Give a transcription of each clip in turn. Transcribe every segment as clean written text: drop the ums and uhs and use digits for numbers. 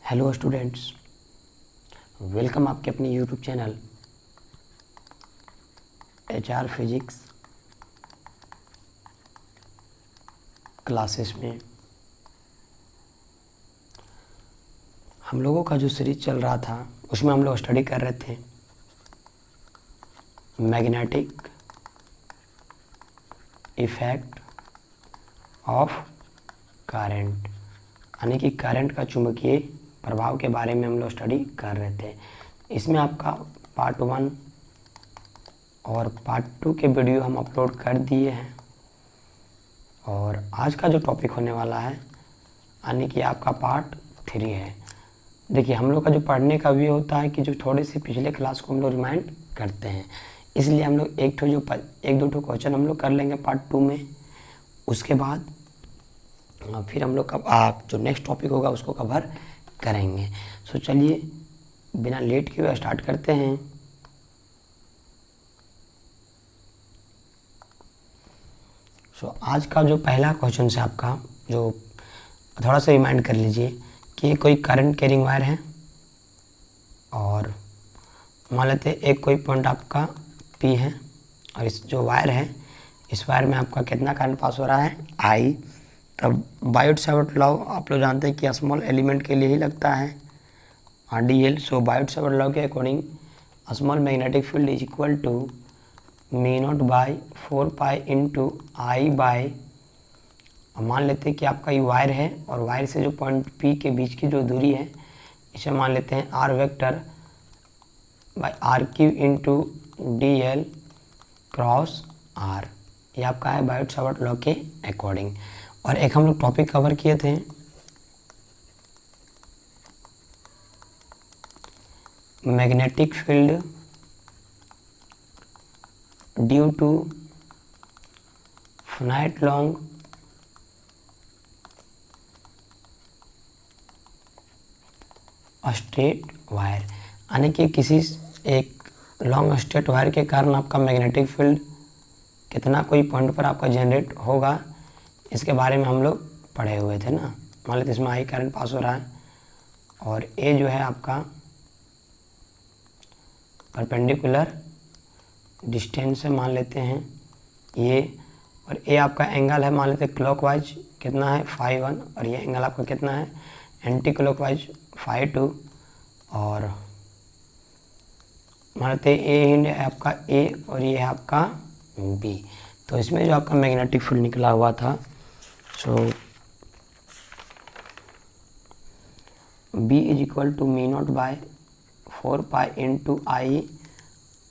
Hello students, welcome आपके अपने YouTube channel HR physics classes में। हम लोगों का जो सीरीज चल रहा था उसमें हम लोग स्टडी कर रहे थे मैग्नेटिक इफेक्ट ऑफ करंट, यानी कि करंट का चुंबकीय प्रभाव के बारे में हम लोग स्टडी कर रहे थे। इसमें आपका पार्ट 1 और पार्ट 2 के वीडियो हम अपलोड कर दिए हैं और आज का जो टॉपिक होने वाला है यानी कि आपका पार्ट 3 है। देखिए, हम लोग का जो पढ़ने का भी होता है कि जो थोड़े से पिछले क्लास को हम लोग रिमाइंड करते हैं, इसलिए हम लोग एक दो क्वेश्चन हम लोग कर लेंगे पार्ट 2 में। उसके बाद फिर हम लोग जो नेक्स्ट टॉपिक होगा उसको कवर करेंगे। सो चलिए बिना लेट किए हुए स्टार्ट करते हैं। आज का जो पहला क्वेश्चन है आपका, जो थोड़ा सा रिमाइंड कर लीजिए कि कोई करंट कैरिंग वायर है और मान लेते हैं एक कोई पॉइंट आपका P है और इस जो वायर है इस वायर में आपका कितना करंट पास हो रहा है, I। तब बायोट-सावर्ट लॉ आप लोग जानते हैं कि स्मॉल एलिमेंट के लिए ही लगता है, RDL। सो बायोट-सावर्ट लॉ के according small magnetic field is equal to μ0/4π into I by, मान लेते हैं कि आपका ये वायर है और वायर से जो पॉइंट P के बीच की जो दूरी है इसे मान लेते हैं R vector by RQ into DL cross R। ये आपका है बायोट-सावर्ट लॉ के अकॉर्डिंग। और एक हम लोग टॉपिक कवर किए थे magnetic field due to finite long straight wire, यानी कि किसी एक लॉन्ग स्ट्रेट वायर के कारण आपका मैग्नेटिक फील्ड कितना कोई पॉइंट पर आपका जनरेट होगा, इसके बारे में हम लोग पढ़े हुए थे ना। मान लेते इसमें I करंट पास हो रहा है और A जो है आपका परपेंडिकुलर डिस्टेंस से मान लेते हैं ये, और A आपका एंगल है मान लेते हैं क्लॉकवाइज कितना है φ1 और ये एंगल आपका कितना है एंटी क्लॉकवाइज φ2, और मान लेते हैं A हिंड है आपका A और ये है आपका B। तो इसमें जो आपका मैग्नेटिक फील्ड निकला हुआ था, so B is equal to μ0/4π into I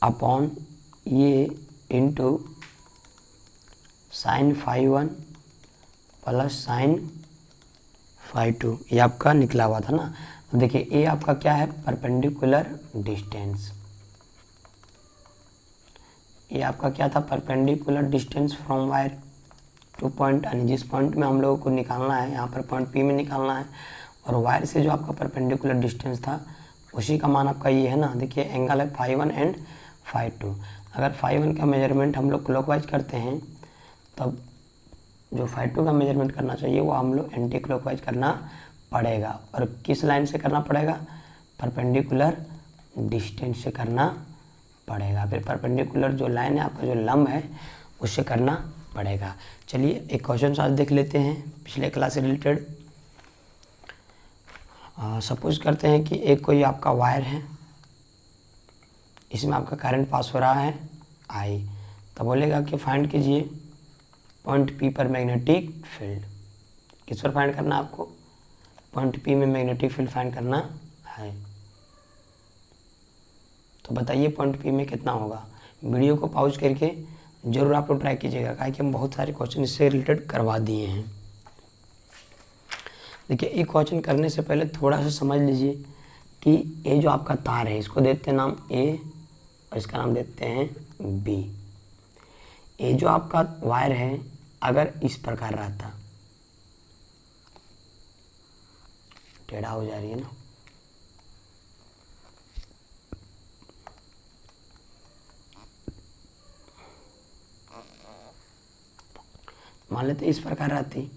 upon ये इंटू साइन φ1 प्लस साइन φ2, ये आपका निकला हुआ था ना। अब देखिए A आपका क्या है, परपेंडिकुलर डिस्टेंस। ये आपका क्या था, perpendicular distance from wire two point, यानी जिस पॉइंट में हम लोगों को निकालना है यहाँ पर पॉइंट P में निकालना है, और वायर से जो आपका परपेंडिकुलर डिस्टेंस था उसी का मान आपका ये है ना। देखिए एंगल है φ1 एंड φ2। अगर φ1 का मेजरमेंट हम लोग क्लॉकवाइज करते हैं तब जो φ2 का मेजरमेंट करना चाहिए वो हम लोग एंटी क्लॉकवाइज करना पड़ेगा। और किस लाइन से करना पड़ेगा, परपेंडिकुलर डिस्टेंस से करना पड़ेगा। फिर परपेंडिकुलर जो लाइन है आपका जो लंब है उससे करना पड़ेगा। चलिए एक क्वेश्चन आज देख लेते हैं पिछले क्लास से रिलेटेड। सपोज करते हैं कि एक कोई आपका वायर है, इसमें आपका करंट पास हो रहा है I। तो बोलेगा कि फाइंड कीजिए पॉइंट P पर मैग्नेटिक फील्ड। किस पर फाइंड करना है आपको, पॉइंट P में मैग्नेटिक फील्ड फाइंड करना है। तो बताइए पॉइंट P में कितना होगा। वीडियो को पॉज करके जरूर आप लोग ट्राई कीजिएगा, क्योंकि हम बहुत सारे क्वेश्चन इससे रिलेटेड करवा दिए हैं। देखिए एक क्वेश्चन करने से पहले थोड़ा सा समझ लीजिए कि ये जो आपका तार है इसको देते हैं नाम A और इसका नाम देते हैं B। ये जो आपका वायर है अगर इस प्रकार रहता, टेढ़ा हो जा रही है ना, मान लेते इस प्रकार रहती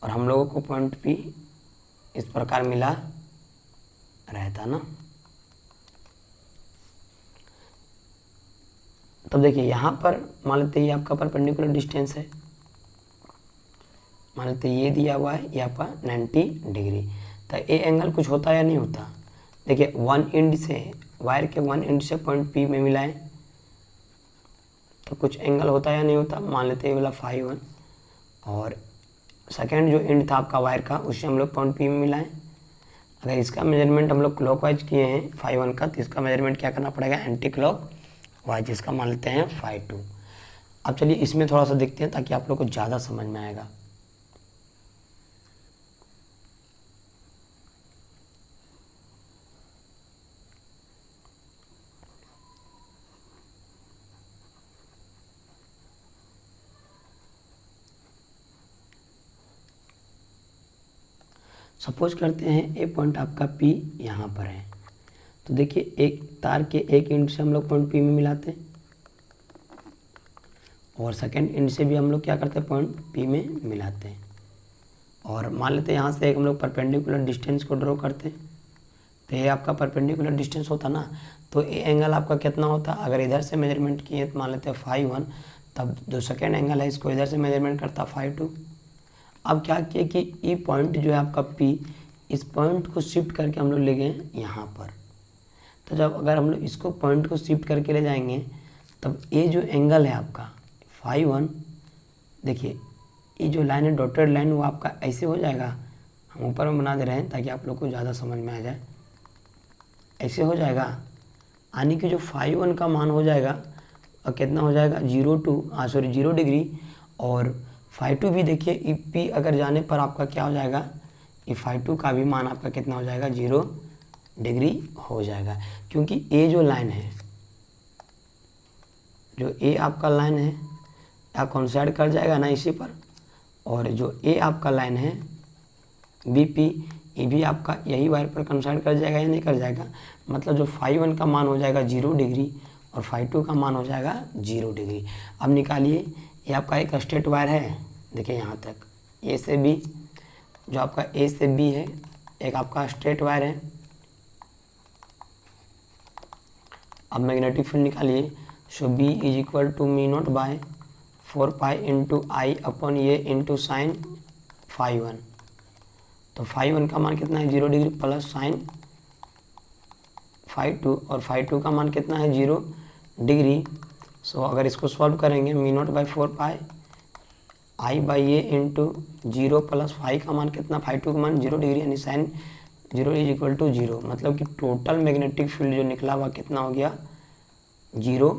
और हम लोगों को पॉइंट P इस प्रकार मिला रहता ना। तब देखिए यहाँ पर मान लेते ये आपका परपेंडिकुलर डिस्टेंस है, मान लेते ये दिया हुआ है ये आपका 90 डिग्री। तो ये एंगल कुछ होता या नहीं होता, देखिए वन एंड से वायर के वन एंड से पॉइंट पी में मिलाएं तो कुछ एंगल होता या नहीं होता। मान लेते ये वाला 5-1 और सेकेंड जो एंड था आपका वायर का उससे हम लोग पॉइंट पी में मिलाएं। अगर इसका मेजरमेंट हम लोग क्लॉकवाइज किए हैं 5-1 का, तो इसका मेजरमेंट क्या करना पड़ेगा, एंटी क्लॉक वाइज, इसका मान लेते हैं 5-2। अब चलिए इसमें थोड़ा सा देखते हैं ताकि आप लोग को ज़्यादा समझ में आएगा। सपोज करते हैं ए पॉइंट आपका पी यहाँ पर है, तो देखिए एक तार के एक एंड से हम लोग पॉइंट पी में मिलाते हैं और सेकेंड एंड से भी हम लोग क्या करते हैं, पॉइंट पी में मिलाते हैं। और मान लेते हैं यहाँ से एक हम लोग परपेंडिकुलर डिस्टेंस को ड्रॉ करते हैं, तो ये आपका परपेंडिकुलर डिस्टेंस होता ना, तो ये एंगल आपका कितना होता, अगर इधर से मेजरमेंट किए तो मान लेते हैं 5-1, तब जो सेकेंड एंगल है इसको इधर से मेजरमेंट करता 5-2। अब क्या किए कि ई पॉइंट जो है आपका पी, इस पॉइंट को शिफ्ट करके हम लोग ले गए यहाँ पर। तो जब अगर हम लोग इसको पॉइंट को शिफ्ट करके ले जाएंगे तब ये जो एंगल है आपका 5-1, देखिए ये जो लाइन है डॉटेड लाइन वो आपका ऐसे हो जाएगा, हम ऊपर में बना दे रहे हैं ताकि आप लोग को ज़्यादा समझ में आ जाए। ऐसे हो जाएगा, यानी कि जो 5-1 का मान हो जाएगा और कितना हो जाएगा 0 डिग्री, और 5-2 भी देखिए पी अगर जाने पर आपका क्या हो जाएगा, ये 5-2 का भी मान आपका कितना हो जाएगा 0 डिग्री हो जाएगा। क्योंकि ये जो लाइन है, जो ए आपका लाइन है या कॉन्साइड कर जाएगा ना इसी पर, और जो ए आपका लाइन है बी पी, ये भी आपका यही वायर पर कंसाइड कर जाएगा या नहीं कर जाएगा। मतलब जो 5-1 का मान हो जाएगा 0 डिग्री और 5-2 का मान हो जाएगा 0 डिग्री। अब निकालिए, ये आपका एक स्ट्रेट वायर है, देखिए यहाँ तक ए से बी, जो आपका ए से बी है एक आपका स्ट्रेट वायर है। अब मैग्नेटिक फील्ड निकालिए, so B is equal to μ0/4 pi into I upon ये इंटू साइन 5-1। तो 5-1 का मान कितना है 0 डिग्री प्लस साइन 5-2, और 5-2 का मान कितना है 0 डिग्री। सो अगर इसको सॉल्व करेंगे μ0/4 पाई आई बाई ये इंटू 0 प्लस 5 का मान कितना, 5-2 का मान 0 डिग्री, यानी साइन 0 इज इक्वल टू 0। मतलब कि टोटल मैग्नेटिक फील्ड जो निकला हुआ कितना हो गया 0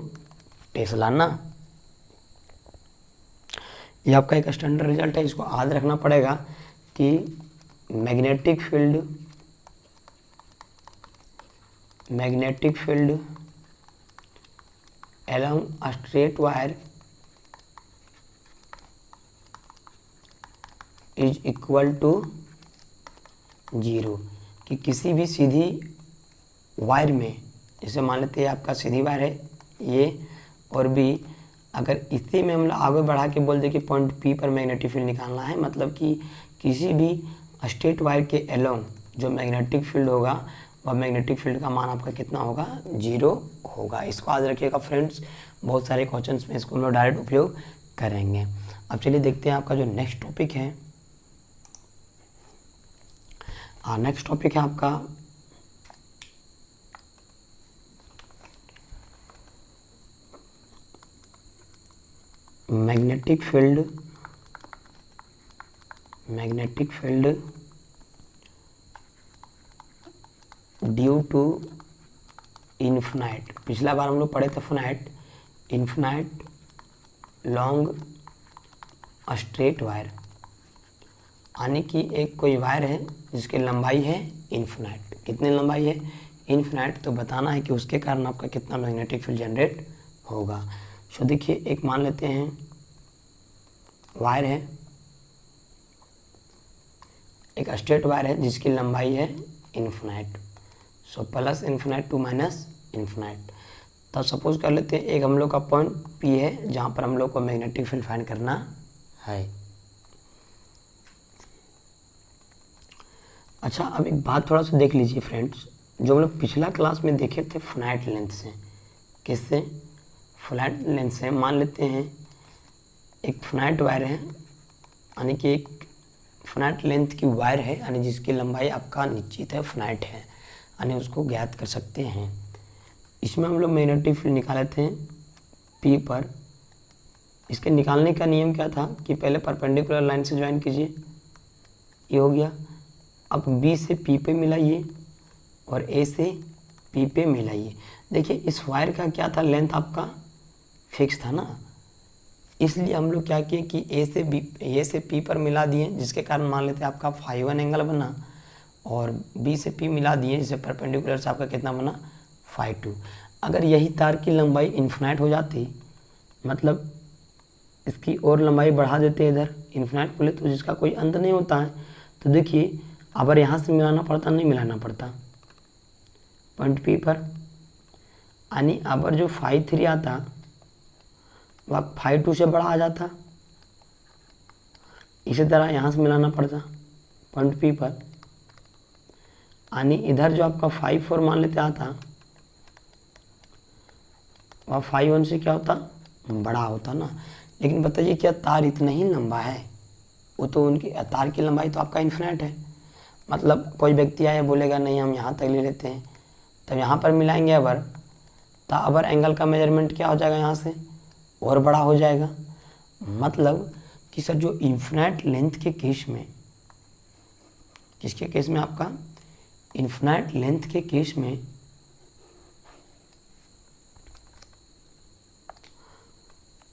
टेस्ला ना। ये आपका एक स्टैंडर्ड रिजल्ट है, इसको याद रखना पड़ेगा कि magnetic field along a straight wire is equal to 0, कि किसी भी सीधी वायर में, जैसे मान लेते हैं आपका सीधी वायर है ये और बी, अगर इसी में हम लोग आगे बढ़ा के बोल दे कि पॉइंट पी पर मैग्नेटिक फील्ड निकालना है, मतलब कि किसी भी स्ट्रेट वायर के अलोंग जो मैग्नेटिक फील्ड होगा वह मैग्नेटिक फील्ड का मान आपका कितना होगा 0 होगा। इसको याद रखिएगा फ्रेंड्स, बहुत सारे क्वेश्चंस में इसको हम लोग डायरेक्ट उपयोग करेंगे। अब चलिए देखते हैं आपका जो नेक्स्ट टॉपिक है। नेक्स्ट टॉपिक है आपका magnetic field due to infinite. पिछला बार हम लोग पढ़े थे इन्फिनाइट लॉन्ग स्ट्रेट वायर, यानी कि एक कोई वायर है जिसकी लंबाई है इन्फिनाइट। कितनी लंबाई है इन्फिनाइट, तो बताना है कि उसके कारण आपका कितना मैग्नेटिक फील्ड जनरेट होगा। सो देखिए एक मान लेते हैं वायर है, एक स्ट्रेट वायर है जिसकी लंबाई है infinite. So plus infinite to minus infinite. तब सपोज कर लेते हैं एक हम लोग का पॉइंट पी है जहाँ पर हम लोग को मैग्नेटिक फील्ड फाइंड करना है। अच्छा, अब एक बात थोड़ा सा देख लीजिए फ्रेंड्स, जो हम लोग पिछला क्लास में देखे थे फिनाइट लेंथ से, किससे? फिनाइट लेंथ से। मान लेते हैं एक फिनाइट वायर है, यानी कि एक फिनाइट लेंथ की वायर है, यानी जिसकी लंबाई आपका निश्चित है, फिनाइट है, यानी उसको ज्ञात कर सकते हैं। इसमें हम लोग मैग्नेटिक फील्ड निकाले थे पी पर। इसके निकालने का नियम क्या था कि पहले परपेंडिकुलर लाइन से ज्वाइन कीजिए, ये हो गया। अब बी से पी पे मिलाइए और ए से पी पे मिलाइए। देखिए इस वायर का क्या था, लेंथ आपका फिक्स था ना, इसलिए हम लोग क्या किए कि ए से पी पर मिला दिए, जिसके कारण मान लेते हैं आपका φ1 एंगल बना, और बी से पी मिला दिए, जिससे परपेंडिकुलर से आपका कितना बना, φ2। अगर यही तार की लंबाई इन्फिनाइट हो जाती, मतलब इसकी और लंबाई बढ़ा देते हैं इधर इन्फिनाइट बोले, तो जिसका कोई अंत नहीं होता है, तो देखिए अगर यहाँ से मिलाना पड़ता, नहीं मिलाना पड़ता पॉइंट पी पर, यानी अगर जो φ3 आता वह φ2 से बड़ा आ जाता। इसी तरह यहाँ से मिलाना पड़ता पॉइंट पी पर, यानी इधर जो आपका φ4 मान लेते आता वह φ1 से क्या होता, बड़ा होता ना। लेकिन बताइए क्या तार इतना ही लंबा है? वो तो उनकी तार की लंबाई तो आपका इन्फिनाइट है। मतलब कोई व्यक्ति आया बोलेगा नहीं हम यहाँ तक ले लेते हैं, तब यहाँ पर मिलाएंगे अबर, तो अबर एंगल का मेजरमेंट क्या हो जाएगा, यहाँ से और बड़ा हो जाएगा। मतलब कि सर जो इन्फिनाइट लेंथ के केस में, किसके केस में, आपका इन्फिनाइट लेंथ के केस में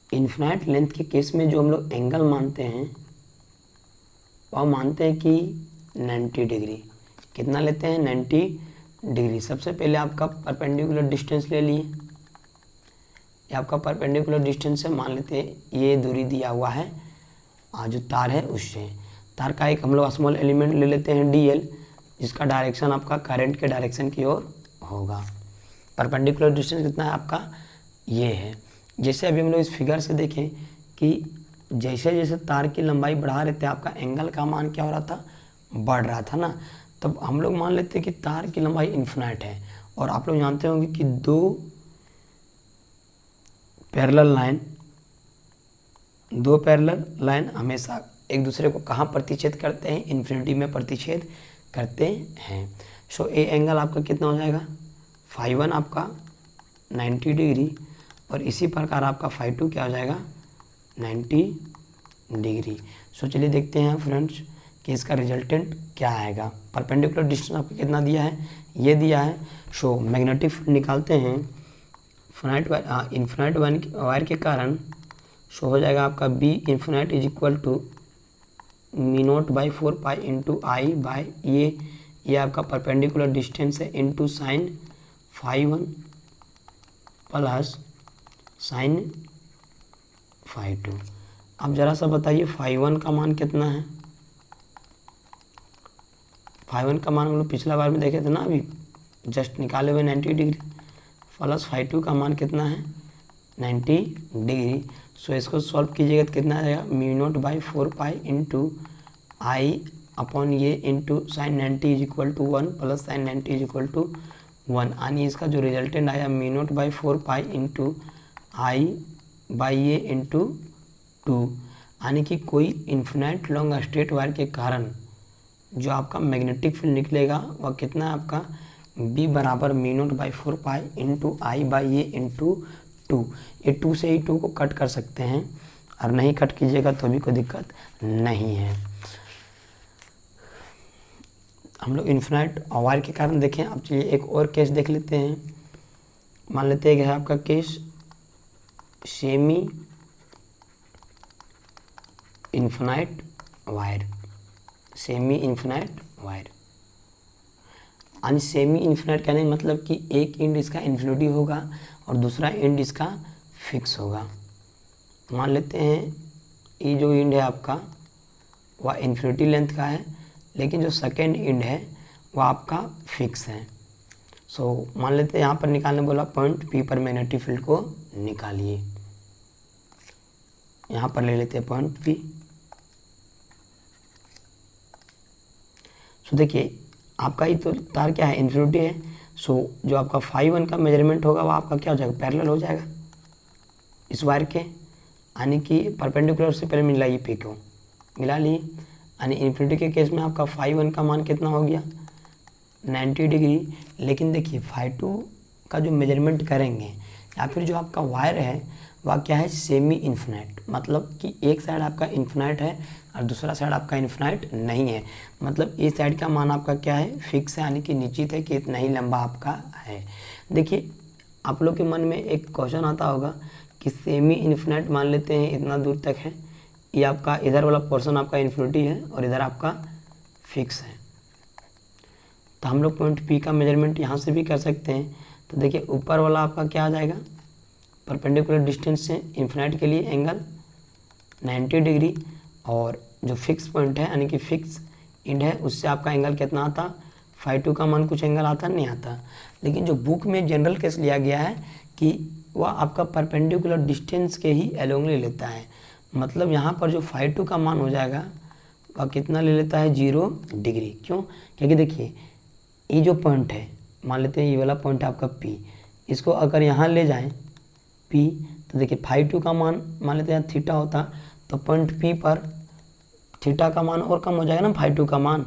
इन्फिनाइट लेंथ के केस में जो हम लोग एंगल मानते हैं वह मानते हैं कि 90 डिग्री। कितना लेते हैं, 90 डिग्री। सबसे पहले आपका परपेंडिकुलर डिस्टेंस ले लिए, ये आपका परपेंडिकुलर डिस्टेंस है, मान लेते हैं ये दूरी दिया हुआ है जो तार है उससे। तार का एक हम लोग स्मॉल एलिमेंट ले लेते हैं DL, जिसका डायरेक्शन आपका करंट के डायरेक्शन की ओर होगा। परपेंडिकुलर डिस्टेंस कितना है आपका, ये है। जैसे अभी हम लोग इस फिगर से देखें कि जैसे जैसे तार की लंबाई बढ़ा रहे थे आपका एंगल का मान क्या हो रहा था, बढ़ रहा था ना। तब हम लोग मान लेते हैं कि तार की लंबाई इन्फिनाइट है, और आप लोग जानते होंगे कि दो पैरेलल लाइन हमेशा एक दूसरे को कहाँ प्रतिच्छेद करते हैं, इन्फिनिटी में प्रतिच्छेद करते हैं। सो ए एंगल आपका कितना हो जाएगा, φ1 आपका 90 डिग्री, और इसी प्रकार आपका φ2 क्या हो जाएगा, 90 डिग्री। सो चलिए देखते हैं फ्रेंड्स कि इसका रिजल्टेंट क्या आएगा। परपेंडिकुलर डिस्टेंस आपको कितना दिया है, ये दिया है। सो मैग्नेटिक फील्ड निकालते हैं इन्फिनाइट वायर के कारण। सो हो जाएगा आपका B infinite is equal to μ0/4 pi into I by ये आपका परपेंडिकुलर डिस्टेंस है, इंटू साइन φ1 प्लस साइन φ2। अब ज़रा सा बताइए φ1 का मान कितना है। φ1 का मान हम लोग पिछला बार में देखे थे ना, अभी जस्ट निकाले हुए 90 डिग्री, प्लस φ2 का मान कितना है, 90 डिग्री। सो इसको सॉल्व कीजिएगा तो कितना आ जाएगा, μ0/4 पाई इंटू आई अपॉन ये into sine 90 is equal to 1 plus sine 90 is equal to 1, यानी इसका जो रिजल्टेंट आया μ0/4 पाई इंटू आई बाई ये इंटू 2, यानी कि कोई इन्फिनाइट लॉन्ग स्ट्रेट वायर के कारण जो आपका मैग्नेटिक फील्ड निकलेगा वह कितना है आपका, B बराबर μ0/4 पाई इंटू आई बाई ये इंटू 2। ये 2 से ही 2 को कट कर सकते हैं, और नहीं कट कीजिएगा तो भी कोई दिक्कत नहीं है। हम लोग इन्फिनाइट वायर के कारण देखें। अब चलिए एक और केस देख लेते हैं। मान लेते हैं कि है आपका case semi infinite wire, semi infinite wire. यानी सेमी इन्फिनाइट कहने का मतलब कि एक एंड इसका इन्फिनिटी होगा और दूसरा एंड इसका फिक्स होगा। मान लेते हैं ये जो एंड है आपका वह इन्फिनिटी लेंथ का है, लेकिन जो सेकेंड एंड है वह आपका फिक्स है। सो मान लेते हैं यहाँ पर निकालने बोला पॉइंट पी पर मैग्नेटिक फील्ड को निकालिए। यहाँ पर ले लेते हैं पॉइंट पी। सो देखिए आपका ये तो तार क्या है, इन्फिनिटी है। सो जो आपका फाई 1 का मेजरमेंट होगा वो आपका क्या हो जाएगा, पैरेलल हो जाएगा इस वायर के, यानी कि परपेंडिकुलर से पहले मिला ये पी को मिला लिए, यानी इन्फिनिटी के केस में आपका फाई 1 का मान कितना हो गया 90 डिग्री। लेकिन देखिए फाई 2 का जो मेजरमेंट करेंगे या फिर जो आपका वायर है वह क्या है, सेमी इन्फिनाइट, मतलब कि एक साइड आपका इन्फिनाइट है और दूसरा साइड आपका इन्फिनाइट नहीं है। मतलब इस साइड का मान आपका क्या है, फिक्स है, यानी कि निश्चित है कि इतना ही लंबा आपका है। देखिए आप लोग के मन में एक क्वेश्चन आता होगा कि सेमी इन्फिनाइट मान लेते हैं इतना दूर तक है, ये आपका इधर वाला पोर्शन आपका इन्फिनिटी है और इधर आपका फिक्स है, तो हम लोग पॉइंट पी का मेजरमेंट यहाँ से भी कर सकते हैं। तो देखिए ऊपर वाला आपका क्या आ जाएगा, परपेंडिकुलर डिस्टेंस से इन्फिनाइट के लिए एंगल 90 डिग्री, और जो फिक्स पॉइंट है यानी कि फिक्स एंड है उससे आपका एंगल कितना आता, फाई 2 का मान कुछ एंगल आता नहीं आता। लेकिन जो बुक में जनरल केस लिया गया है कि वह आपका परपेंडिकुलर डिस्टेंस के ही अलोंग ले लेता है, मतलब यहाँ पर जो फाई 2 का मान हो जाएगा वह कितना ले लेता है, 0 डिग्री। क्यों, क्योंकि देखिए ये जो पॉइंट है, मान लेते हैं ये वाला पॉइंट है आपका P, इसको अगर यहाँ ले जाएं P, तो देखिए फाई 2 का मान मान लेते हैं थीटा होता, तो पॉइंट P पर थीटा का मान और कम हो जाएगा ना फाई 2 का मान।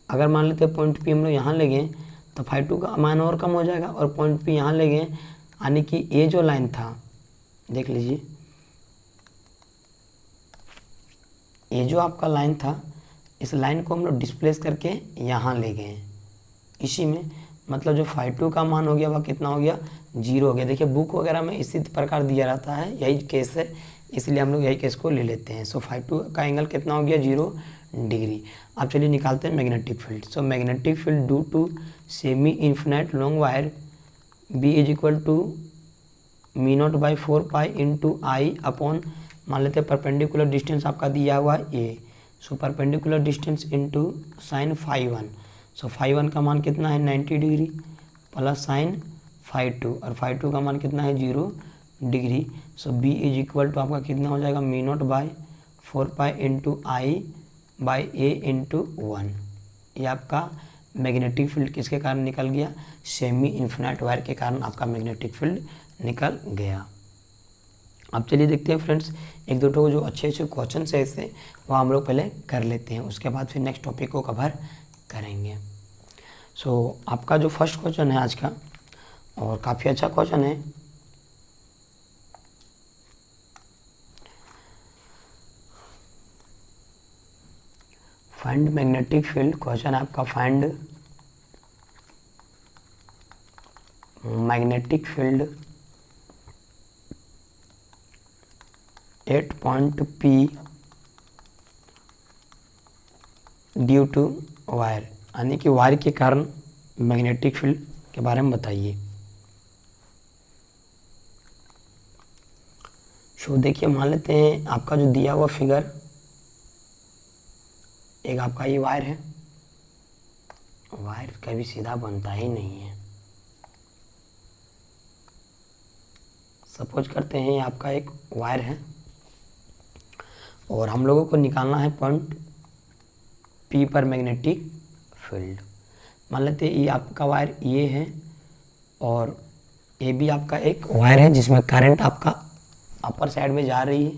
अगर मान लेते हैं पॉइंट P हम लोग यहाँ ले गए तो फाई 2 का मान और कम हो जाएगा, और पॉइंट P यहाँ ले गए, यानी कि ये जो लाइन था देख लीजिए, ये जो आपका लाइन था इस लाइन को हम लोग डिस्प्लेस करके यहाँ ले गए इसी में, मतलब जो फाई 2 का मान हो गया वह कितना हो गया, 0 हो गया। देखिए बुक वगैरह में इसी प्रकार दिया रहता है, यही केस है, इसलिए हम लोग यही केस को ले लेते हैं। सो फाई 2 का एंगल कितना हो गया, 0 डिग्री। अब चलिए निकालते हैं magnetic field. So magnetic field due to semi infinite long wire B is equal to mu naught by 4 pi into I upon, मान लेते हैं परपेंडिकुलर डिस्टेंस आपका दिया हुआ a, so perpendicular distance into sine phi 1। So phi 1 का मान कितना है 90 डिग्री प्लस साइन फाई 2, और फाई 2 का मान कितना है 0 degree. So B is equal to आपका कितना हो जाएगा, mu naught by 4 pi into I by A into 1। ये आपका मैग्नेटिक फील्ड किसके कारण निकल गया, सेमी इन्फिनाइट वायर के कारण आपका मैग्नेटिक फील्ड निकल गया। अब चलिए देखते हैं फ्रेंड्स, एक दो जो अच्छे अच्छे क्वेश्चन है इससे वो हम लोग पहले कर लेते हैं, उसके बाद फिर नेक्स्ट टॉपिक को कवर करेंगे। सो आपका जो फर्स्ट क्वेश्चन है आज का, और काफ़ी अच्छा क्वेश्चन है, फाइंड मैग्नेटिक फील्ड। क्वेश्चन है आपका find magnetic field at point P due to wire, यानी कि वायर के कारण मैग्नेटिक फील्ड के बारे में बताइए। सो देखिए मान लेते हैं आपका जो दिया हुआ फिगर, एक आपका ये वायर है, वायर कभी सीधा बनता ही नहीं है। सपोज करते हैं ये आपका एक वायर है और हम लोगों को निकालना है पॉइंट P पर मैग्नेटिक फील्ड। मान लेते हैं ये आपका वायर ये है और ये भी आपका एक वायर है जिसमें करंट आपका अपर साइड में जा रही है,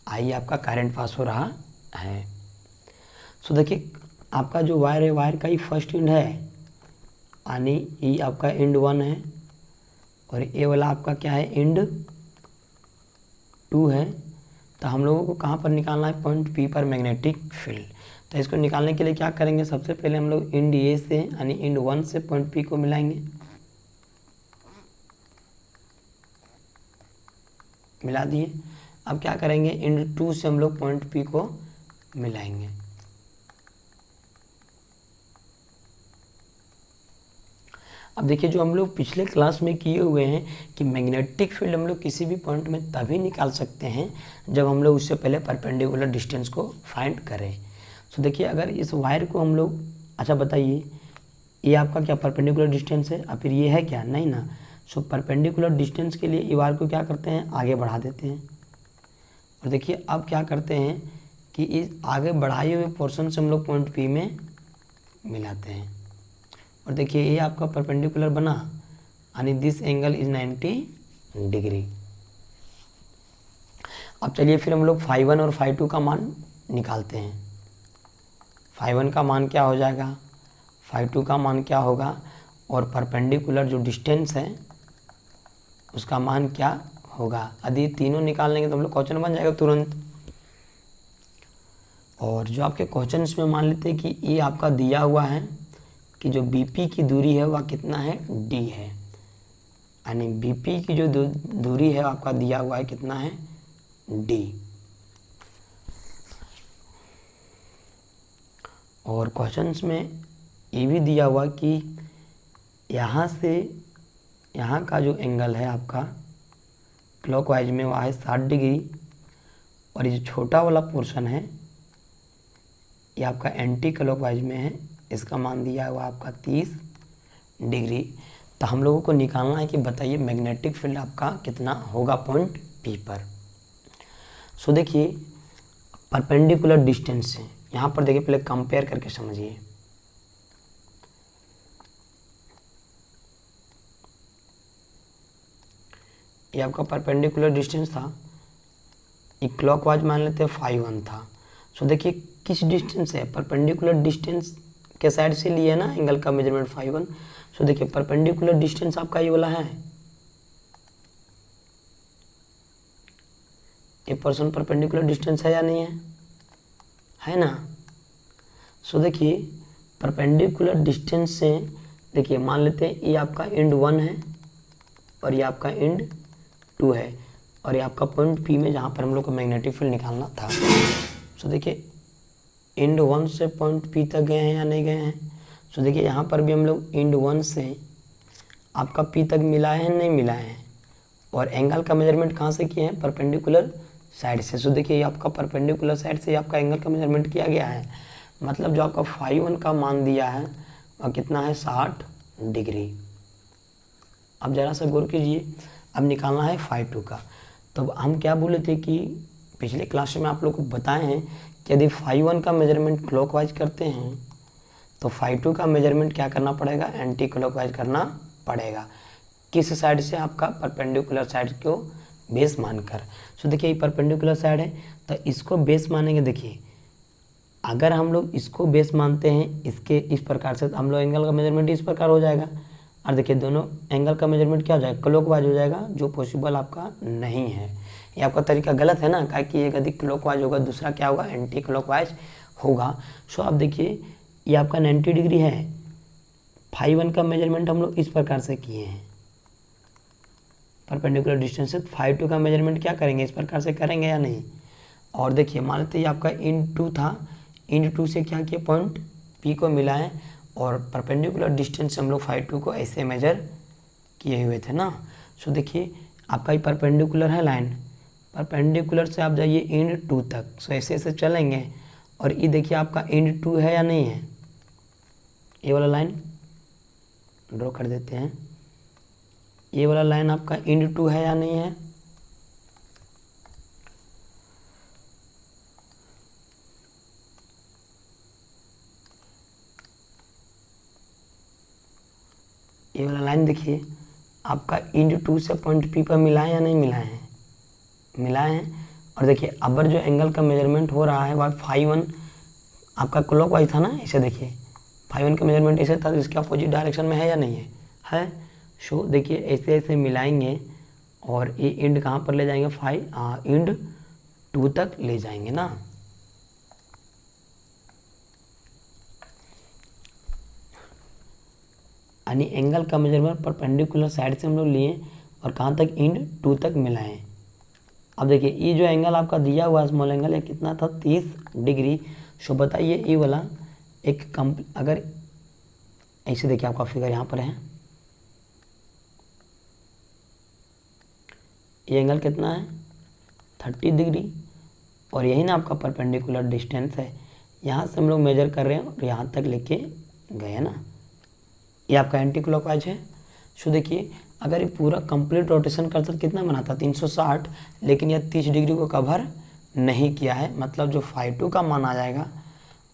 आई आपका करंट पास हो रहा है। सो देखिए आपका जो वायर है, वायर का ही फर्स्ट एंड है, यानी ये आपका एंड 1 है और ये वाला आपका क्या है, एंड 2 है। तो हम लोगों को कहाँ पर निकालना है, पॉइंट P पर मैग्नेटिक फील्ड। तो इसको निकालने के लिए क्या करेंगे, सबसे पहले हम लोग एंड ए से यानी एंड 1 से पॉइंट P को मिलाएंगे, मिला दिए। अब क्या करेंगे, एंड 2 से हम लोग पॉइंट P को मिलाएंगे। अब देखिए जो हम लोग पिछले क्लास में किए हुए हैं कि मैग्नेटिक फील्ड हम लोग किसी भी पॉइंट में तभी निकाल सकते हैं जब हम लोग उससे पहले परपेंडिकुलर डिस्टेंस को फाइंड करें। सो देखिए अगर इस वायर को हम लोग, अच्छा बताइए ये आपका क्या परपेंडिकुलर डिस्टेंस है और फिर ये है क्या, नहीं ना। सो परपेंडिकुलर डिस्टेंस के लिए ये वायर को क्या करते हैं, आगे बढ़ा देते हैं। और देखिए अब क्या करते हैं कि इस आगे बढ़ाए हुए पोर्शन से हम लोग पॉइंट P में मिलाते हैं। और देखिए ये आपका परपेंडिकुलर बना यानी दिस एंगल इज 90 डिग्री। अब चलिए फिर हम लोग φ1 और φ2 का मान निकालते हैं। φ1 का मान क्या हो जाएगा, φ2 का मान क्या होगा, और परपेंडिकुलर जो डिस्टेंस है उसका मान क्या होगा। यदि तीनों निकाल लेंगे तो हम लोग क्वेश्चन बन जाएगा तुरंत। और जो आपके क्वेश्चन में मान लेते हैं कि ये आपका दिया हुआ है कि जो BP की दूरी है वह कितना है, D है, यानी BP की जो दूरी है आपका दिया हुआ है कितना है, D। और क्वेश्चंस में ये भी दिया हुआ कि यहाँ से यहाँ का जो एंगल है आपका क्लॉकवाइज में वह है 60 डिग्री, और ये जो छोटा वाला पोर्शन है ये आपका एंटी क्लॉकवाइज में है, इसका मान दिया हुआ आपका 30 डिग्री। तो हम लोगों को निकालना है कि बताइए मैग्नेटिक फील्ड आपका कितना होगा पॉइंट P पर। सो देखिए परपेंडिकुलर डिस्टेंस से यहाँ पर देखिए, पहले कंपेयर करके समझिए। ये आपका परपेंडिकुलर डिस्टेंस था, ये क्लॉकवाइज मान लेते हैं φ1 था। सो देखिए किस डिस्टेंस है, परपेंडिकुलर डिस्टेंस के साइड से लिए ना एंगल का मेजरमेंट φ1। सो देखिए परपेंडिकुलर डिस्टेंस आपका ये वाला है, ये पर्सन परपेंडिकुलर डिस्टेंस है या नहीं है ना। सो देखिए परपेंडिकुलर डिस्टेंस से देखिए मान लेते हैं ये आपका एंड 1 है और ये आपका एंड 2 है, और ये आपका पॉइंट P में जहाँ पर हम लोग को मैग्नेटिक फील्ड निकालना था। सो देखिए एंड 1 से पॉइंट P तक गए हैं या नहीं गए हैं। सो देखिए यहाँ पर भी हम लोग एंड 1 से आपका P तक मिलाए हैं, नहीं मिलाए हैं, और एंगल का मेजरमेंट कहाँ से किए हैं, परपेंडिकुलर साइड से। सो देखिए ये आपका परपेंडिकुलर साइड से आपका एंगल का मेजरमेंट किया गया है, मतलब जो आपका φ1 का मान दिया है वह कितना है, 60 डिग्री। अब ज़रा सा गौर कीजिए, अब निकालना है φ2 का। तो हम क्या बोले थे कि पिछले क्लास में आप लोग को बताए हैं कि यदि φ1 का मेजरमेंट क्लॉकवाइज करते हैं तो φ2 का मेजरमेंट क्या करना पड़ेगा, एंटी क्लॉकवाइज करना पड़ेगा। किस साइड से, आपका परपेंडिकुलर साइड को बेस मानकर। सो देखिए ये परपेंडिकुलर साइड है तो इसको बेस मानेंगे। देखिए अगर हम लोग इसको बेस मानते हैं इसके इस प्रकार से, तो हम लोग एंगल का मेजरमेंट इस प्रकार हो जाएगा, और देखिए दोनों एंगल का मेजरमेंट क्या हो जाएगा, क्लॉकवाइज हो जाएगा, जो पॉसिबल आपका नहीं है। ये आपका तरीका गलत है ना, क्या कि एक यदि क्लॉकवाइज होगा दूसरा क्या होगा, एंटी क्लॉकवाइज होगा। सो अब देखिए ये आपका 90 डिग्री है, φ1 का मेजरमेंट हम लोग इस प्रकार से किए हैं परपेंडिकुलर डिस्टेंस से। φ2 का मेजरमेंट क्या करेंगे, इस प्रकार से करेंगे या नहीं। और देखिए मान लेते हैं आपका इन 2 था, इन 2 से क्या किया, पॉइंट P को मिलाएं, और परपेंडिकुलर डिस्टेंस से हम लोग φ2 को ऐसे मेजर किए हुए थे ना। सो देखिए आपका ये परपेंडिकुलर है लाइन, परपेंडिकुलर से आप जाइए एंड 2 तक। सो ऐसे ऐसे चलेंगे, और ये देखिए आपका एंड 2 है या नहीं है, ये वाला लाइन ड्रॉ कर देते हैं। ये वाला लाइन आपका एंड 2 है या नहीं है, ये वाला लाइन देखिए आपका एंड 2 से पॉइंट P पर मिला है या नहीं मिला है, मिलाए हैं। और देखिए अबर जो एंगल का मेजरमेंट हो रहा है वह φ1 आपका क्लॉकवाइज था ना, इसे देखिए φ1 का मेजरमेंट ऐसे था, इसके अपोजिट डायरेक्शन में है या नहीं है। सो देखिए ऐसे ऐसे मिलाएंगे, और ये एंड कहाँ पर ले जाएंगे, एंड 2 तक ले जाएंगे ना। यानी एंगल का मेजरमेंट परपेंडिकुलर साइड से हम लोग लिए और कहाँ तक, एंड 2 तक मिलाएं। अब देखिए ये जो एंगल आपका दिया हुआ है स्मॉल एंगल, ये कितना था, 30 डिग्री। सो बताइए ये वाला एक अगर ऐसे देखिए आपका फिगर यहाँ पर है, ये एंगल कितना है, 30 डिग्री, और यही ना आपका परपेंडिकुलर डिस्टेंस है, यहाँ से हम लोग मेजर कर रहे हैं और यहाँ तक लेके गए ना। ये आपका एंटी क्लॉकवाइज है। सो देखिए अगर ये पूरा कंप्लीट रोटेशन करता तो कितना बनाता, 360, लेकिन यह 30 डिग्री को कवर नहीं किया है, मतलब जो φ2 का मान आ जाएगा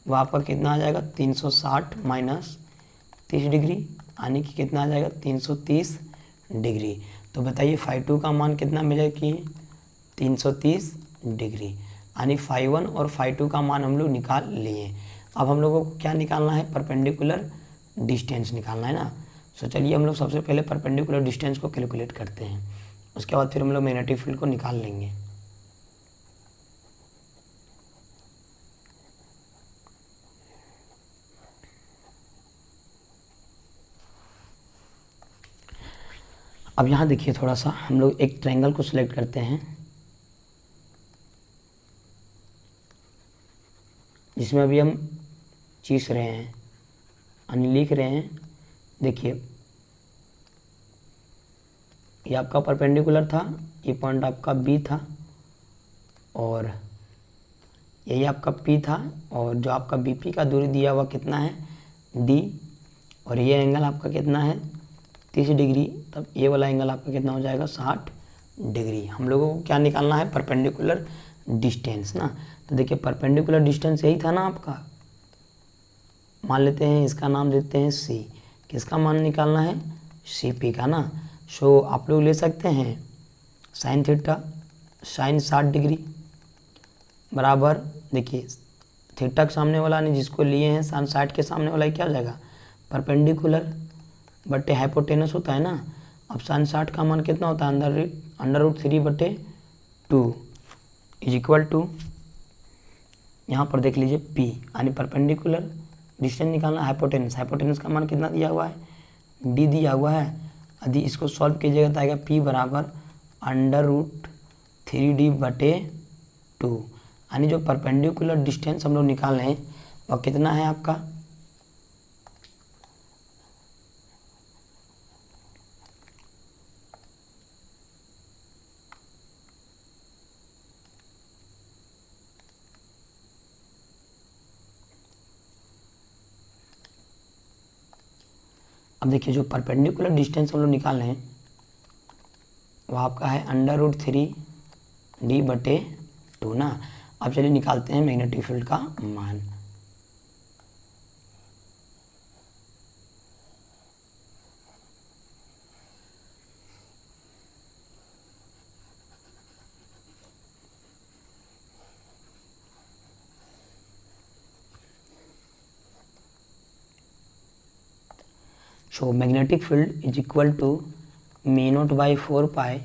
वो आपका कितना आ जाएगा 360 माइनस 30 डिग्री, यानी कि कितना आ जाएगा 330 डिग्री। तो बताइए φ2 का मान कितना मेजर किए 330 डिग्री, यानी φ1 और φ2 का मान हम लोग निकाल लिए। अब हम लोगों को क्या निकालना है, परपेंडिकुलर डिस्टेंस निकालना है ना। सो चलिए हम लोग सबसे पहले परपेंडिकुलर डिस्टेंस को कैलकुलेट करते हैं, उसके बाद फिर हम लोग मैग्नेटिक फील्ड को निकाल लेंगे। अब यहाँ देखिए थोड़ा सा हम लोग एक ट्रायंगल को सिलेक्ट करते हैं जिसमें अभी हम खींच रहे हैं यानी लिख रहे हैं। देखिए ये आपका परपेंडिकुलर था, ये पॉइंट आपका बी था और यही आपका पी था, और जो आपका बीपी का दूरी दिया हुआ कितना है डी, और ये एंगल आपका कितना है 30 डिग्री, तब ये वाला एंगल आपका कितना हो जाएगा 60 डिग्री। हम लोगों को क्या निकालना है, परपेंडिकुलर डिस्टेंस ना। तो देखिए परपेंडिकुलर डिस्टेंस यही था ना आपका, मान लेते हैं इसका नाम देते हैं सी, किसका मान निकालना है सी पी का ना। सो आप लोग ले सकते हैं साइन थीटा साइन 60 डिग्री बराबर, देखिए थीटा के सामने वाला नहीं जिसको लिए हैं साइन 60 के सामने वाला क्या हो जाएगा परपेंडिकुलर बटे हाइपोटेनस होता है ना। अब साइन 60 का मान कितना होता है under root 3/2 is equal to, यहाँ पर देख लीजिए पी यानी परपेंडिकुलर डिस्टेंस निकालना, हाइपोटेनस, हाइपोटेनस का मान कितना दिया हुआ है डी दिया हुआ है। यदि इसको सॉल्व कीजिएगा तो आएगा पी बराबर अंडर रूट 3D/2, यानी जो परपेंडिकुलर डिस्टेंस हम लोग निकाल रहे हैं वह कितना है आपका अब देखिए जो परपेंडिकुलर डिस्टेंस हम लोग निकाल रहे हैं वो आपका है अंडर रूट 3D/2 ना। अब चलिए निकालते हैं मैग्नेटिक फील्ड का मान। So magnetic field is equal to μ0/4 pi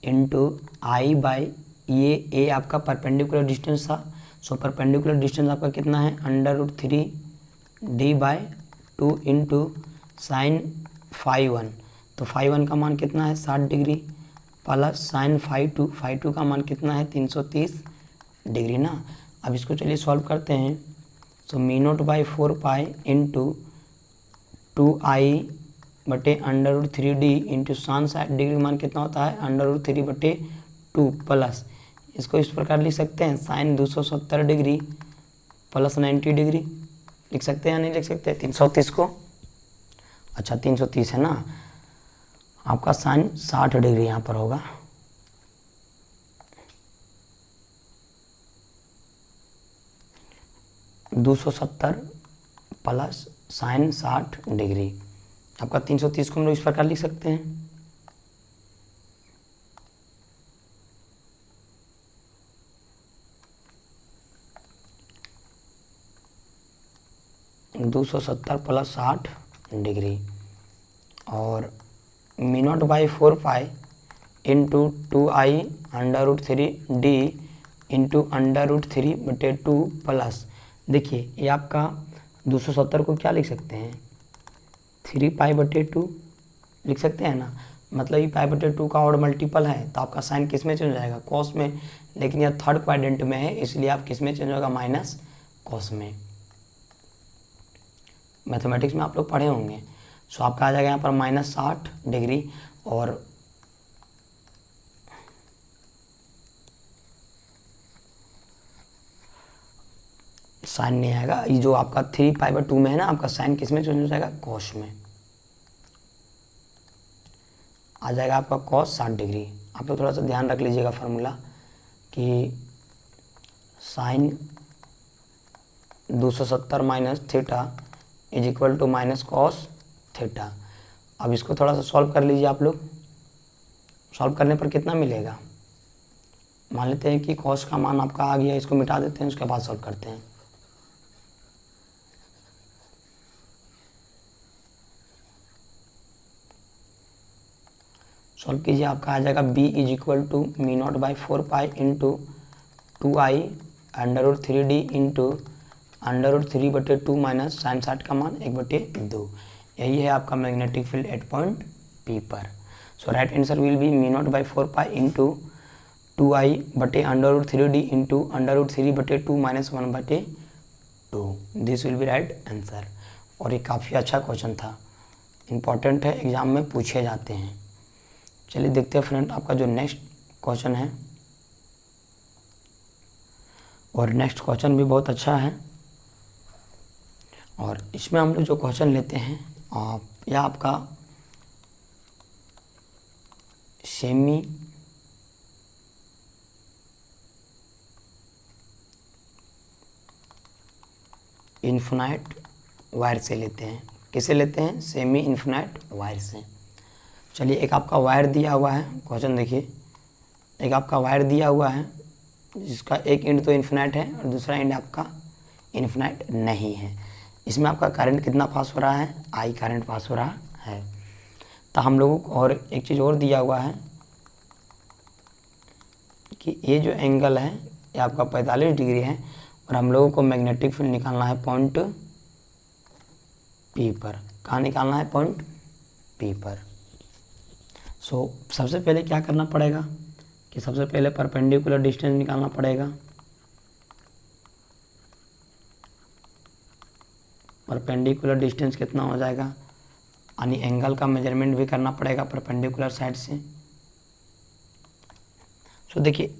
into I by ये आपका परपेंडिकुलर डिस्टेंस था। सो परपेंडिकुलर डिस्टेंस आपका कितना है under root 3D/2 into sine φ1, तो φ1 का मान कितना है 60 डिग्री प्लस साइन φ2 का मान कितना है 330 डिग्री ना। अब इसको चलिए सॉल्व करते हैं। So μ0/4 pi into 2i/√3D into sine 60 degree मान कितना होता है अंडर रूट 3/2 प्लस, इसको इस प्रकार लिख सकते हैं साइन 270 डिग्री प्लस 90 डिग्री, लिख सकते हैं या नहीं लिख सकते 330 को, अच्छा 330 है ना। आपका साइन 60 डिग्री यहाँ पर होगा, (270 प्लस साइन 60 डिग्री, आपका 330 को हम लोग इस प्रकार लिख सकते हैं 270 प्लस 60 डिग्री और μ0/4 pi into 2i/√3D into under root 3/2 plus, देखिए ये आपका 270 को क्या लिख सकते हैं 3π/2 लिख सकते हैं ना, मतलब ये π/2 का और मल्टीपल है तो आपका साइन किस में चेंज हो जाएगा कॉस में, लेकिन यह थर्ड क्वाड्रेंट में है इसलिए आप किस में चेंज होगा माइनस कॉस में। मैथमेटिक्स में आप लोग पढ़े होंगे। सो आपका आ जाएगा यहाँ पर -60 डिग्री और साइन नहीं आएगा, ये जो आपका 3π/2 में है ना आपका साइन किस में चेंज हो जाएगा कॉस में, आ जाएगा आपका कॉस 60 डिग्री। आप लोग थोड़ा सा ध्यान रख लीजिएगा फार्मूला कि sine 270 minus theta is equal to minus cos theta. अब इसको थोड़ा सा सॉल्व कर लीजिए आप लोग। सॉल्व करने पर कितना मिलेगा, मान लेते हैं कि कॉस का मान आपका आ गया, इसको मिटा देते हैं, उसके बाद सॉल्व करते हैं। सॉल्व कीजिए, आपका आ जाएगा b is equal to mu naught by 4 pi into 2i √3d into √3/2 minus sine 60 का मान 1/2। यही है आपका magnetic field at point P पर। So right answer will be mu naught by 4 pi into 2i बटे √3d इंटू √3/2 माइनस 1/2। This will be right answer. और ये काफ़ी अच्छा क्वेश्चन था, इम्पॉर्टेंट है, एग्जाम में पूछे जाते हैं। चलिए देखते हैं फ्रेंड आपका जो नेक्स्ट क्वेश्चन है, और नेक्स्ट क्वेश्चन भी बहुत अच्छा है। और इसमें हम लोग जो क्वेश्चन लेते हैं यह आपका सेमी इन्फिनाइट वायर से लेते हैं। किसे लेते हैं, सेमी इन्फिनाइट वायर से। चलिए एक आपका वायर दिया हुआ है, क्वेश्चन देखिए, एक आपका वायर दिया हुआ है जिसका एक एंड तो इन्फिनाइट है और दूसरा एंड आपका इन्फिनाइट नहीं है। इसमें आपका करंट कितना पास हो रहा है, आई करंट पास हो रहा है। तो हम लोगों को और एक चीज़ और दिया हुआ है कि ये जो एंगल है ये आपका 45 डिग्री है और हम लोगों को मैग्नेटिक फील्ड निकालना है पॉइंट P पर। कहाँ निकालना है, पॉइंट P पर। सो सबसे पहले क्या करना पड़ेगा कि सबसे पहले परपेंडिकुलर डिस्टेंस निकालना पड़ेगा। परपेंडिकुलर डिस्टेंस कितना हो जाएगा, यानी एंगल का मेजरमेंट भी करना पड़ेगा परपेंडिकुलर साइड से। सो देखिए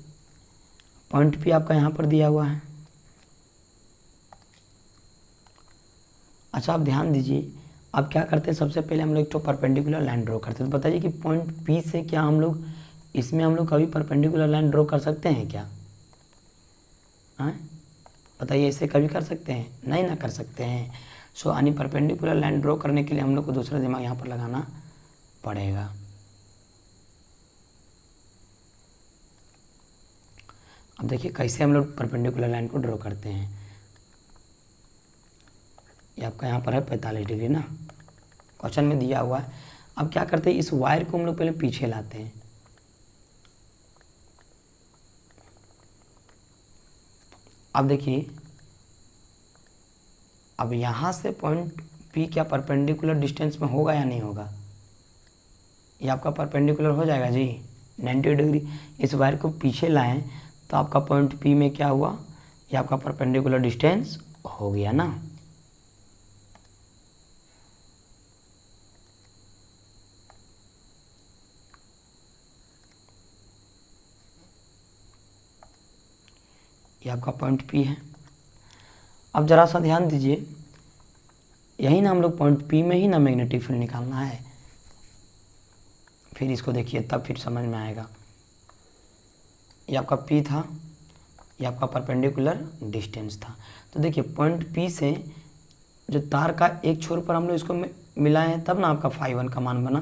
पॉइंट P आपका यहाँ पर दिया हुआ है। अच्छा आप ध्यान दीजिए, अब क्या करते हैं, सबसे पहले हम लोग तो परपेंडिकुलर लाइन ड्रॉ करते हैं। तो बताइए कि पॉइंट P से क्या हम लोग इसमें हम लोग कभी परपेंडिकुलर लाइन ड्रॉ कर सकते हैं क्या, बताइए, इसे कभी कर सकते हैं, नहीं ना कर सकते हैं। सो यानी परपेंडिकुलर लाइन ड्रॉ करने के लिए हम लोग को दूसरा दिमाग यहाँ पर लगाना पड़ेगा। अब देखिए कैसे हम लोग परपेंडिकुलर लाइन को ड्रॉ करते हैं। ये आपका यहाँ पर है 45 डिग्री ना, क्वेश्चन में दिया हुआ है। अब क्या करते हैं, इस वायर को हम लोग पहले पीछे लाते हैं। अब देखिए, अब यहाँ से पॉइंट P क्या परपेंडिकुलर डिस्टेंस में होगा या नहीं होगा, ये आपका परपेंडिकुलर हो जाएगा जी 90 डिग्री। इस वायर को पीछे लाएं तो आपका पॉइंट P में क्या हुआ, ये आपका परपेंडिकुलर डिस्टेंस हो गया ना। ये आपका पॉइंट P है। अब ज़रा सा ध्यान दीजिए, यही ना हम लोग पॉइंट P में ही ना मैग्नेटिक फील्ड निकालना है। फिर इसको देखिए तब फिर समझ में आएगा। ये आपका P था, ये आपका परपेंडिकुलर डिस्टेंस था। तो देखिए पॉइंट P से जो तार का एक छोर पर हम लोग इसको मिलाए हैं तब ना आपका φ1 का मान बना,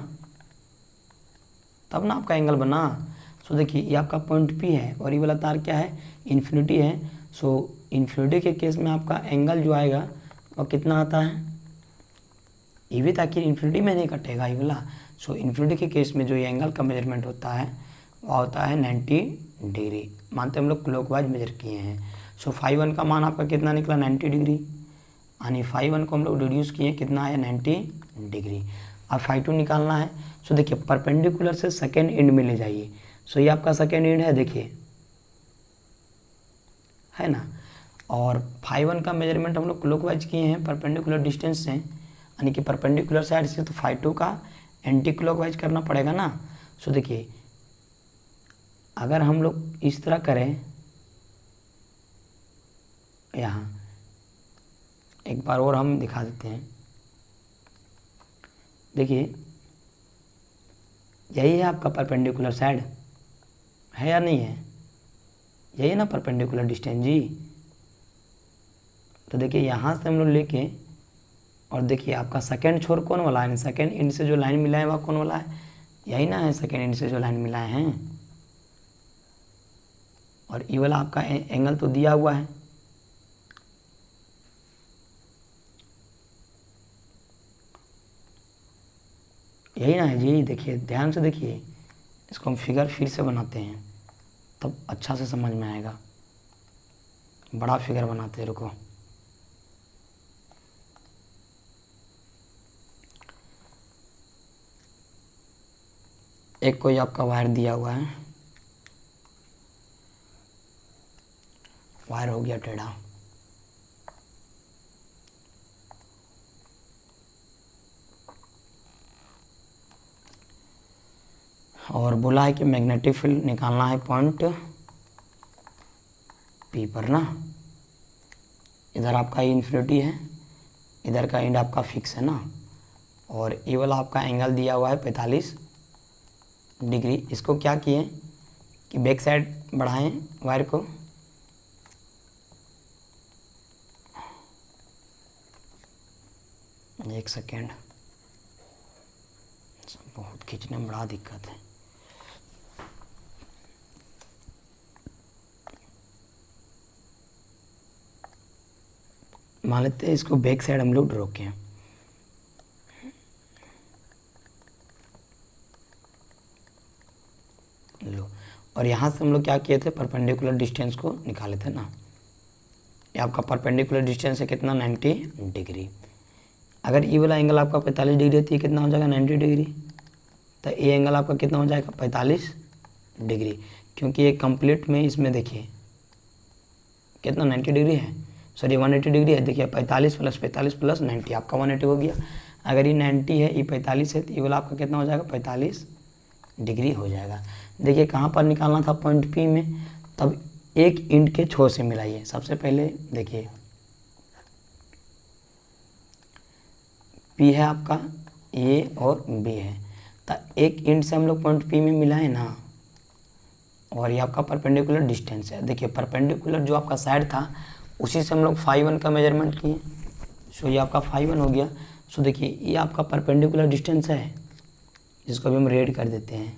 तब ना आपका एंगल बना। सो देखिए ये आपका पॉइंट P है और ये वाला तार क्या है, इन्फिनिटी है। सो इन्फिनिटी के केस में आपका एंगल जो आएगा वो कितना आता है, ये भी ताकि इन्फिनिटी में नहीं कटेगा ये वाला। सो इन्फिनिटी के केस में जो ये एंगल का मेजरमेंट होता है वो होता है 90 डिग्री। मानते हम लोग क्लॉकवाइज मेजर किए हैं। सो φ1 का मान आपका कितना निकला, 90 डिग्री, यानी φ1 को हम लोग रिड्यूस किए, कितना आया 90 डिग्री। अब φ2 निकालना है। सो देखिए परपेंडिकुलर से सेकेंड एंड में ले जाइए। सो ये आपका सेकेंड एंड है, देखिए है ना। और φ1 का मेजरमेंट हम लोग क्लॉकवाइज किए हैं परपेंडिकुलर डिस्टेंस से, यानी कि परपेंडिकुलर साइड से, तो φ2 का एंटी क्लॉकवाइज करना पड़ेगा ना। सो देखिए अगर हम लोग इस तरह करें, यहाँ एक बार और हम दिखा देते हैं, देखिए यही है आपका परपेंडिकुलर साइड, है या नहीं है, यही है ना परपेंडिकुलर डिस्टेंस जी। तो देखिए यहाँ से हम लोग लेके और देखिए आपका सेकेंड छोर कौन वाला है, सेकेंड एंड से जो लाइन मिला है वह कौन वाला है, यही ना है सेकेंड एंड से जो लाइन मिला है। और ये वाला आपका एंगल तो दिया हुआ है, यही ना है जी। देखिए ध्यान से देखिए, इसको हम फिगर फिर से बनाते हैं तब अच्छा से समझ में आएगा। बड़ा फिगर बनाते हैं, रुको। एक कोई आपका वायर दिया हुआ है, वायर हो गया टेढ़ा, और बोला है कि मैग्नेटिक फील्ड निकालना है पॉइंट पी पर ना। इधर आपका इन्फिनिटी है, इधर का एंड आपका फिक्स है ना, और ये वाला आपका एंगल दिया हुआ है 45 डिग्री। इसको क्या किए कि बैक साइड बढ़ाएं वायर को, एक सेकेंड, बहुत खींचने में बड़ा दिक्कत है। मान लेते हैं इसको बैक साइड हम लोग रोकें, लो, और यहाँ से हम लोग क्या किए थे, परपेंडिकुलर डिस्टेंस को निकाले थे ना। ये आपका परपेंडिकुलर डिस्टेंस है कितना, 90 डिग्री। अगर ये वाला एंगल आपका 45 डिग्री है तो ये कितना हो जाएगा, 90 डिग्री। तो ये एंगल आपका कितना हो जाएगा, 45 डिग्री, क्योंकि ये कंप्लीट में इसमें देखिए कितना 90 डिग्री है, सॉरी 180 डिग्री है। देखिए 45 + 45 + 90 आपका 180 हो गया। अगर ये 90 है, ये 45 है, तो ये वाला आपका कितना हो जाएगा, 45 डिग्री हो जाएगा। देखिए कहाँ पर निकालना था, पॉइंट पी में। तब एक इंड के छोर से मिलाइए। सबसे पहले देखिए पी है आपका, ए और बी है, तो एक इंड से हम लोग पॉइंट पी में मिलाए ना, और ये आपका परपेंडिकुलर डिस्टेंस है। देखिए परपेंडिकुलर जो आपका साइड था उसी से हम लोग फाई 1 का मेजरमेंट किए, सो ये आपका फाई 1 हो गया। सो देखिए ये आपका परपेंडिकुलर डिस्टेंस है, जिसको अभी हम रेड कर देते हैं।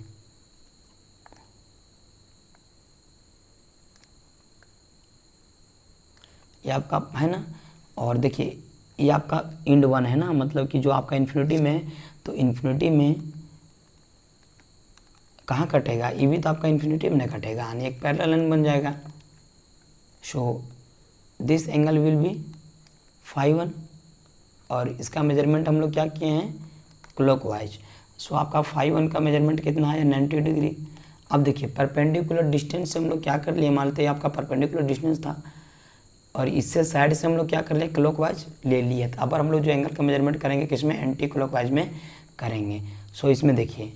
ये आपका है ना, और देखिए ये आपका इंड 1 है ना, मतलब कि जो आपका इन्फिनिटी में है, तो इन्फिनिटी में कहाँ कटेगा, ये भी तो आपका इन्फिनिटी में नहीं कटेगा, यानी एक पैरेलल लाइन बन जाएगा। So this angle will be phi 1, और इसका मेजरमेंट हम लोग क्या किए हैं, क्लॉकवाइज। सो आपका फाई 1 का मेजरमेंट कितना है, 90 डिग्री। अब देखिए परपेंडिकुलर डिस्टेंस से हम लोग क्या कर लिए, मानते हैं आपका परपेंडिकुलर डिस्टेंस था, और इससे साइड से हम लोग क्या कर लिए, क्लॉकवाइज ले लिए। तो अब हम लोग जो एंगल का मेजरमेंट करेंगे किसमें, एंटी क्लॉकवाइज में करेंगे। सो इसमें देखिए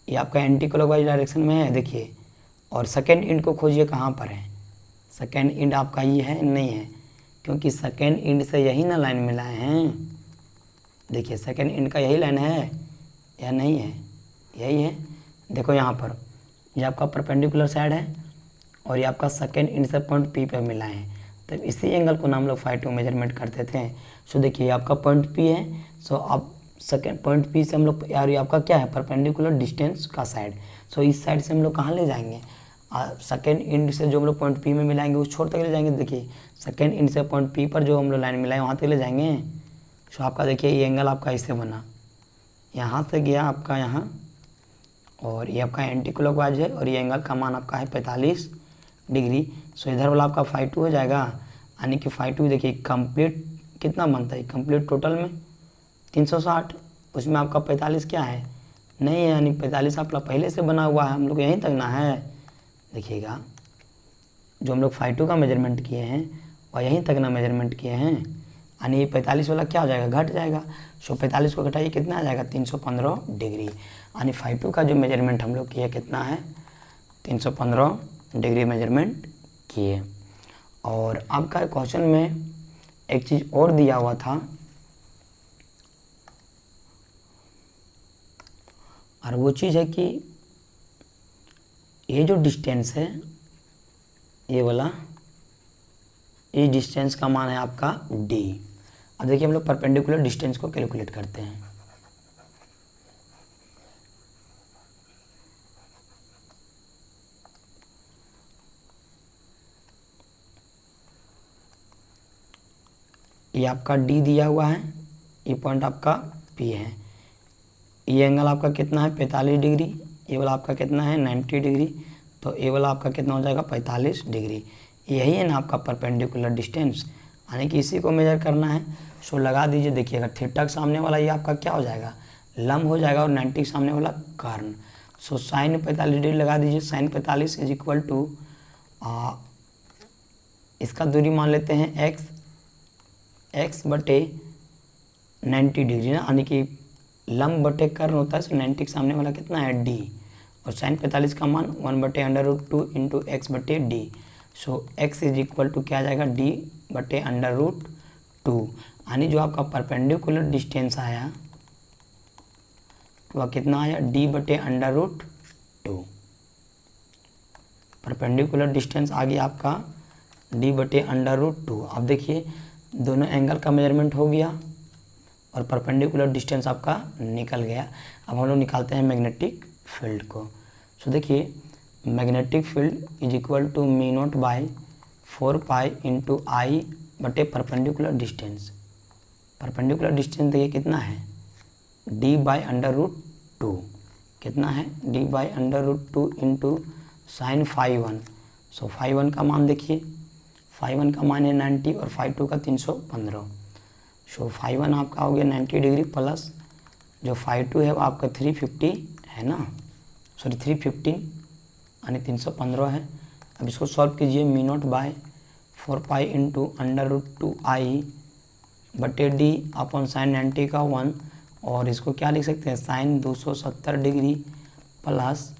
ये आपका एंटी क्लॉकवाइज डायरेक्शन में है, देखिए, और सेकेंड इंड को खोजिए कहाँ पर है। सेकेंड इंड आपका ये है, नहीं है, क्योंकि सेकेंड इंड से यही ना लाइन मिलाए हैं। देखिए सेकेंड इंड का यही लाइन है या नहीं है, यही है। देखो यहाँ पर ये आपका परपेंडिकुलर साइड है, और ये आपका सेकेंड इंड से पॉइंट पी पे मिलाए हैं, तब इसी एंगल को हम लोग फाई 2 मेजरमेंट करते थे। सो देखिए आपका पॉइंट पी है, सो अब सेकेंड पॉइंट पी से हम लोग, यार ये आपका क्या है, परपेंडिकुलर डिस्टेंस का साइड। सो इस साइड से हम लोग कहाँ ले जाएंगे, सेकेंड इंड से जो हम लोग पॉइंट पी में मिलाएंगे उस छोर तक ले जाएंगे। देखिए सेकेंड इंड से पॉइंट पी पर जो हम लोग लाइन मिलाए वहाँ तक ले जाएंगे। सो आपका देखिए ये एंगल आपका इससे बना, यहाँ से गया आपका यहाँ, और ये आपका एंटी क्लॉकवाइज है, और ये एंगल का मान आपका है 45 डिग्री। सो इधर वाला आपका फाई 2 हो जाएगा, यानी कि फाई 2 देखिए कंप्लीट कितना बनता है, कंप्लीट टोटल में 360, उसमें आपका 45 क्या है, नहीं है, यानी 45 आपका पहले से बना हुआ है, हम लोग यहीं तक ना है। देखिएगा जो हम लोग फाई 2 का मेजरमेंट किए हैं और यहीं तक ना मेजरमेंट किए हैं, यानी ये 45 वाला क्या हो जाएगा, घट जाएगा। सो 45 को घटाइए कितना आ जाएगा, 315 डिग्री, यानी फाई 2 का जो मेजरमेंट हम लोग किए कितना है, 315 डिग्री मेजरमेंट किए। और आपका क्वेश्चन में एक चीज़ और दिया हुआ था, और वो चीज़ है कि ये जो डिस्टेंस है ये वाला, इस डिस्टेंस का मान है आपका d। अब देखिए हम लोग परपेंडिकुलर डिस्टेंस को कैलकुलेट करते हैं। ये आपका d दिया हुआ है, ये पॉइंट आपका P है, ये एंगल आपका कितना है 45 डिग्री, ये वाला आपका कितना है 90 डिग्री, तो ये वाला आपका कितना हो जाएगा 45 डिग्री। यही है ना आपका परपेंडिकुलर डिस्टेंस, यानी कि इसी को मेजर करना है। सो लगा दीजिए, देखिएगा थीटा के सामने वाला ये आपका क्या हो जाएगा लंब हो जाएगा और 90 के सामने वाला कर्ण। सो साइन 45 डिग्री लगा दीजिए, साइन 45 इज इक्वल टू इसका दूरी मान लेते हैं x बटे 90 डिग्री ना, यानी कि लंब बटे कर्ण होता है। सो 90 के सामने वाला कितना है d, और साइन 45 का मान 1/√2 इंटू एक्स बटे D. So x is equal to क्या आ जाएगा d बटे √2, यानी जो आपका परपेंडिकुलर डिस्टेंस आया वह कितना आया d बटे √2। परपेंडिकुलर डिस्टेंस आ गया आपका d बटे √2। अब देखिए दोनों एंगल का मेजरमेंट हो गया और परपेंडिकुलर डिस्टेंस आपका निकल गया। अब हम लोग निकालते हैं मैग्नेटिक फील्ड को। सो देखिए magnetic field is equal to μ0/4π into I बटे परपेंडिकुलर डिस्टेंस। परपेंडिकुलर डिस्टेंस देखिए कितना है d/√2, कितना है d/√2 इंटू साइन 5/1। सो 5/1 का मान देखिए, 5/1 का मान है 90 और 5/2 का 315। सो 5/1 आपका हो गया 90 डिग्री प्लस जो 5/2 है वो आपका 350 है ना, सॉरी 315 यानी 315 है। अब इसको सॉल्व कीजिए, μ0/4π इंटू √2i बटे d अपॉन साइन 90 का 1, और इसको क्या लिख सकते हैं साइन 270 डिग्री प्लस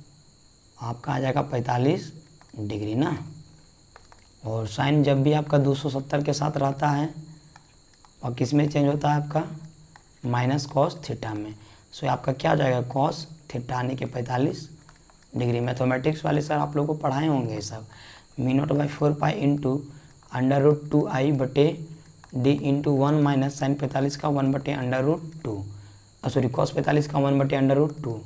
आपका आ जाएगा 45 डिग्री ना। और साइन जब भी आपका 270 के साथ रहता है और किस में चेंज होता है आपका माइनस कॉस थीटा में। सो आपका क्या हो जाएगा कॉस थीटा यानी कि 45 डिग्री। मैथमेटिक्स वाले सर आप लोगों को पढ़ाए होंगे सब। μ0/4π इंटू √2i बटे d इंटू 1 माइनस साइन 45 का 1/√2, सॉरी कॉस 45 का 1/√2।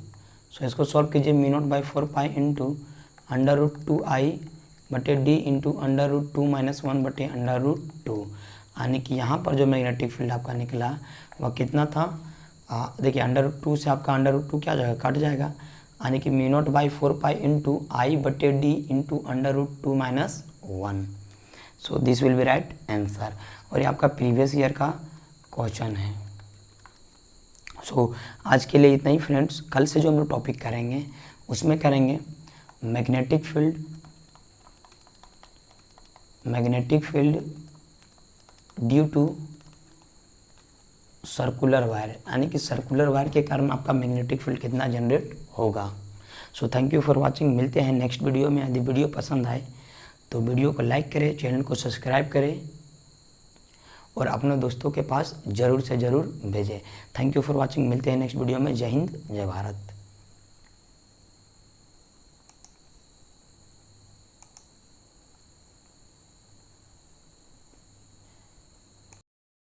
सो इसको सॉल्व कीजिए, μ0/4π इंटू √2i बटे d इंटू √2 माइनस 1/√2, यानी कि यहाँ पर जो मैग्नेटिक फील्ड आपका निकला वह कितना था, देखिए √2 से आपका √2 क्या जाएगा कट जाएगा, यानी कि μ0/4π इंटू आई बटे D into √2 minus 1। So this will be right answer. और ये आपका प्रीवियस ईयर का क्वेश्चन है। सो आज के लिए इतना ही फ्रेंड्स। कल से जो हम लोग टॉपिक करेंगे उसमें करेंगे magnetic field due to circular wire, यानी कि सर्कुलर वायर के कारण आपका मैग्नेटिक फील्ड कितना जनरेट होगा। So thank you for watching. मिलते हैं नेक्स्ट वीडियो में। यदि वीडियो पसंद आए तो वीडियो को लाइक करें, चैनल को सब्सक्राइब करें और अपने दोस्तों के पास ज़रूर से ज़रूर भेजें। Thank you for watching. मिलते हैं नेक्स्ट वीडियो में। जय हिंद, जय भारत।